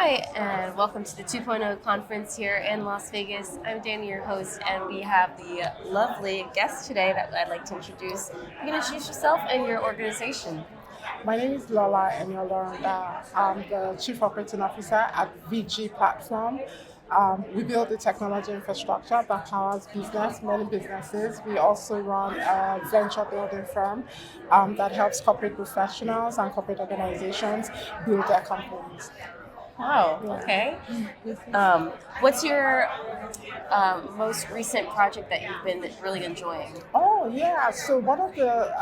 Hi, and welcome to the 2.0 conference here in Las Vegas. I'm Danny, your host, and we have the lovely guest today that I'd like to introduce. You can introduce yourself and your organization. My name is Lola Eniolorunda. I'm the Chief Operating Officer at VG Platform. We build the technology infrastructure that powers many businesses. We also run a venture building firm that helps corporate professionals and corporate organizations build their companies. Wow, Yeah. okay. What's your most recent project that you've been really enjoying? Oh yeah, so one of the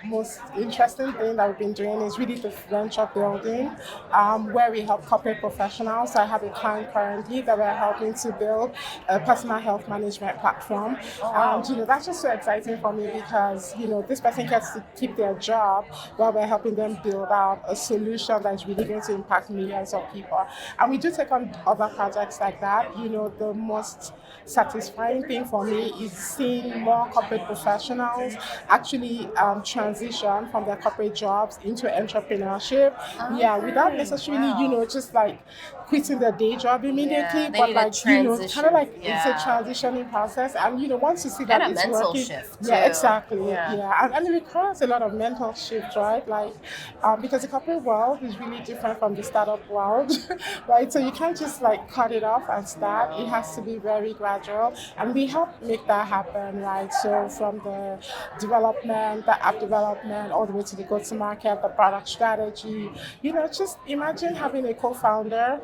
most interesting things that we've been doing is really the venture building, where we help corporate professionals. So I have a client currently that we're helping to build a personal health management platform. Oh, wow. That's just so exciting for me because this person gets to keep their job while we're helping them build out a solution that's really going to impact millions of people. And we do take on other projects like that. The most satisfying thing for me is seeing more corporate professionals actually transition from their corporate jobs into entrepreneurship. Yeah, without necessarily, Wow. just like quitting their day job immediately, Yeah, they but need a like, kind transition. of like it's a Yeah. transitioning process. And, once you see And that a it's mental working, shift, too. yeah, exactly. Yeah. Yeah. And it requires a lot of mental shift, right? Like, because the corporate world is really different from the startup world, right? So you can't just like cut it off and start. It has to be very gradual, and we help make that happen, right? So from the development, the app development, all the way to the go-to-market, the product strategy. Just imagine having a co-founder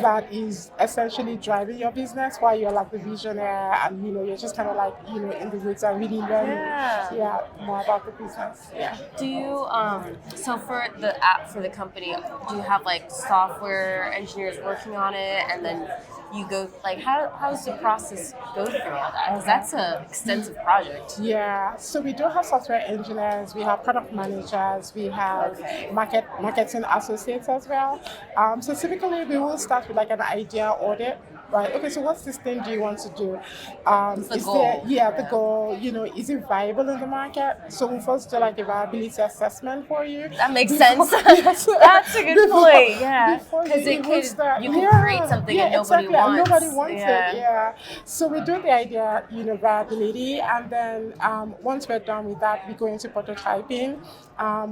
that is essentially driving your business while you're like the visionary, and you're just kind of like in the woods and really learning, Yeah. yeah, more about the business. Yeah. Do you so for the app for the company, do you have like software engineers working on it, and then you go like how's the process go through all that? Because that's an extensive project. Yeah, so we do have software engineers, we have product managers, we have Okay. marketing associates as well. So typically we will start with like an idea audit, right? Okay, so what system do you want to do? What's the Is there, goal? yeah, the Yeah. goal, is it viable in the market? So we first do like a viability assessment for you. That makes Before, sense. yes, That's a good point. Yeah, before you because it even could start. you could create Yeah, something and yeah, nobody exactly. And nobody wants. wants it. Yeah. Yeah. So we do the idea, viability, and then once we're done with that, we go into prototyping.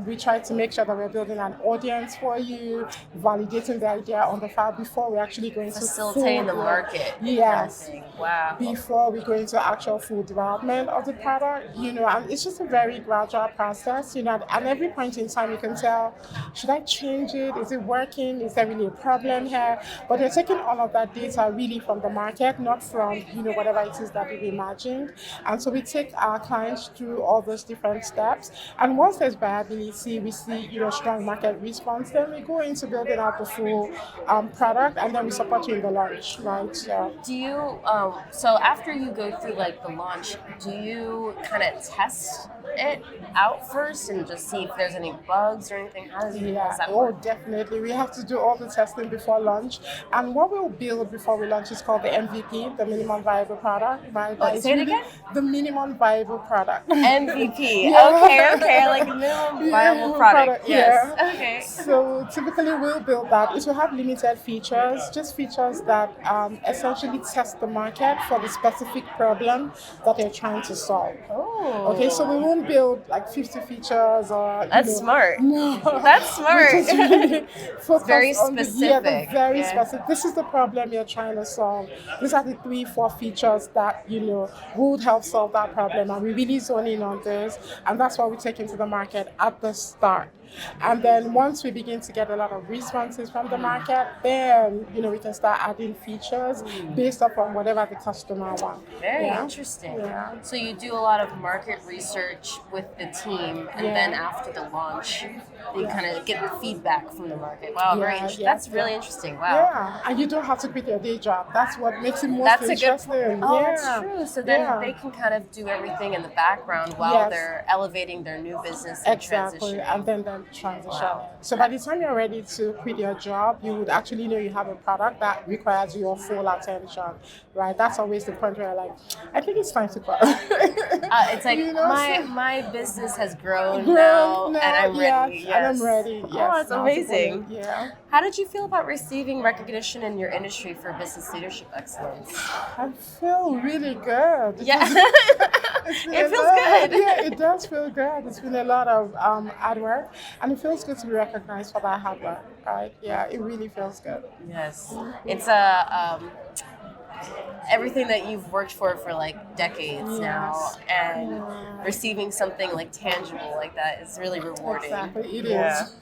We try to make sure that we're building an audience for you, validating the idea on the file before we actually go into Facilitating the full, market. yes, Kind of thing. Wow. before we go into actual full development of the product, and it's just a very gradual process, at every point in time you can tell, should I change it? Is it working? Is there really a problem here? But you're taking all of that data really from the market, not from, whatever it is that we've imagined. And so we take our clients through all those different steps. And once there's viability, we see, strong market response, then we go into building out the full product, and then we support you in the launch, right? So, Do you so after you go through like the launch, do you kind of test it out first and just see if there's any bugs or anything? How does yeah, that oh, work? definitely. We have to do all the testing before launch. And what we'll build before we launch is called the MVP, the minimum viable product, right? That Oh, is say it really again. the minimum viable product. MVP. Yeah. Okay, like a minimum viable Yeah, product. Yes. yeah. Okay. So typically we'll build that. It will have limited features, just features that essentially test the market for the specific problem that they're trying to solve. Okay, so we Oh, won't build like 50 features or that's smart. no. That's We smart. just really focus Very on the specific. very Yeah. specific. This is the problem you're trying to solve. These are the 3, 4 features that would help solve that problem, and we really zone in on this, and that's what we take into the market at the start. And then once we begin to get a lot of responses from the market, then we can start adding features based upon whatever the customer wants. Very Yeah. interesting. Yeah. So you do a lot of market research with the team, and then Yeah. after the launch, you kind of get the feedback from the market. Wow, very Yeah, interesting. yeah, That's really yeah. interesting. Wow. Yeah, and you don't have to quit your day job. That's what makes it most That's a good interesting. point. Oh, Yeah. that's true. So then Yeah. they can kind of do everything in the background while Yes. they're elevating their new business and Exactly, transitioning. and then transition. Wow. So by the time you're ready to quit your job, you would actually know you have a product that requires your full attention, right? That's always the point where you're like, I think it's time to quit. It's like You know, my business has grown now, and I'm ready. yes, and I'm ready. Yes, Oh, it's now to amazing. quit. Yeah. How did you feel about receiving recognition in your industry for business leadership excellence? I feel really good. Yeah, It's been it a feels lot- good. Yeah, it does feel good. It's been a lot of hard work, and it feels good to be recognized for that hard work, right? Yeah, it really feels good. Yes, it's a everything that you've worked for like decades now, Yes. and Yeah. receiving something like tangible like that is really rewarding. Exactly, it Yeah. is.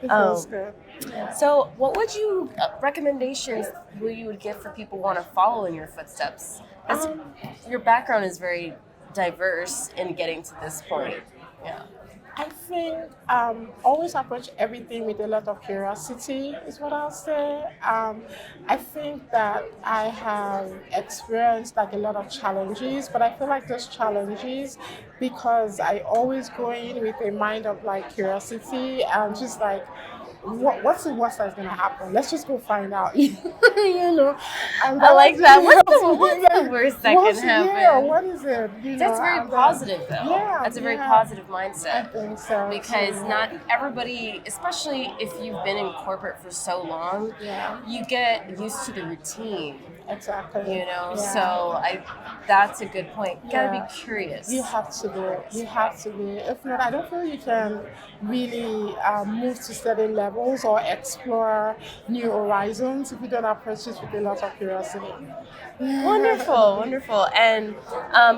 It feels good. Yeah. So, what would you recommendations you would give for people who want to follow in your footsteps? 'Cause your background is very diverse in getting to this point. Yeah. I think always approach everything with a lot of curiosity is what I'll say. I think that I have experienced like a lot of challenges, but I feel like those challenges, because I always go in with a mind of like curiosity and just like what's the worst that's gonna happen? Let's just go find out. You know. And I like that. What's the like, worst that can happen? Yeah, what is it? You That's know, very and, positive, though. Yeah, That's a very yeah. positive I mindset. think so. Because too. not everybody, especially if you've been in corporate for so long, Yeah. you get used to the routine, Exactly. you know? Yeah. So that's a good point. You gotta Yeah. be curious. You have to be. You have to be. If not, I don't feel you can really move to certain levels or explore new horizons if you don't approach it with a lot of curiosity. Wonderful, wonderful. And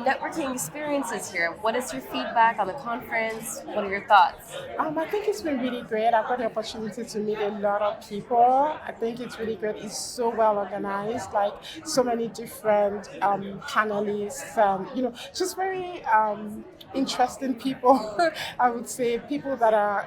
networking experiences here. What is your feedback on the conference? What are your thoughts? I think it's been really great. I've got the opportunity to meet a lot of people. I think it's really great. It's so well organized, like so many different panelists, just very interesting people. I would say people that are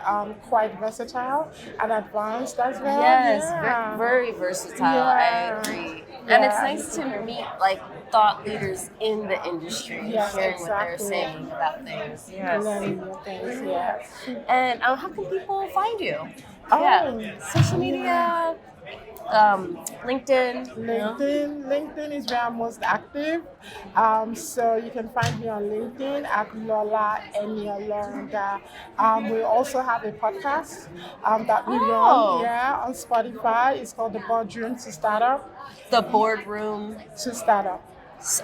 quite versatile and advanced as well. Yes, Yeah. very versatile. Yeah. I agree. And it's Yeah. nice to meet like thought leaders in the industry, Yes, hearing what they're exactly. saying about things. Yes. Learning new things, yes. And how can people find you? Oh, Yeah, social media, LinkedIn. you know? LinkedIn is where I'm most active. So you can find me on LinkedIn at Lola Eniolorunda. We also have a podcast that we Oh. run, on Spotify. It's called The Boardroom to Startup. The boardroom. To Startup.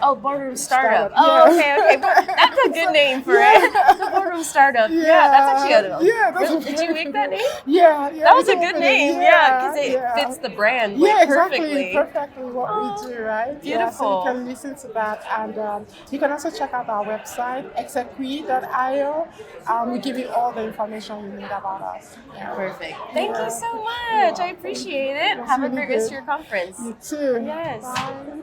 Oh, boardroom startup. Startup, Oh, yeah. okay. That's a good name for it. The boardroom startup. Yeah, that's actually a. Yeah, that's Really? Did you make that name? Yeah. That was a it's good opening. name. Yeah, because it yeah. fits the brand Yeah, like, exactly. perfectly. Perfectly what Oh, we do, right? beautiful. Yeah, so you can listen to that, and you can also check out our website, exequi.io. We give you all the information you need about us. Yeah. Perfect. Thank you so much. I appreciate it. That's Have a really great rest of good. your conference. You too. Yes. Bye.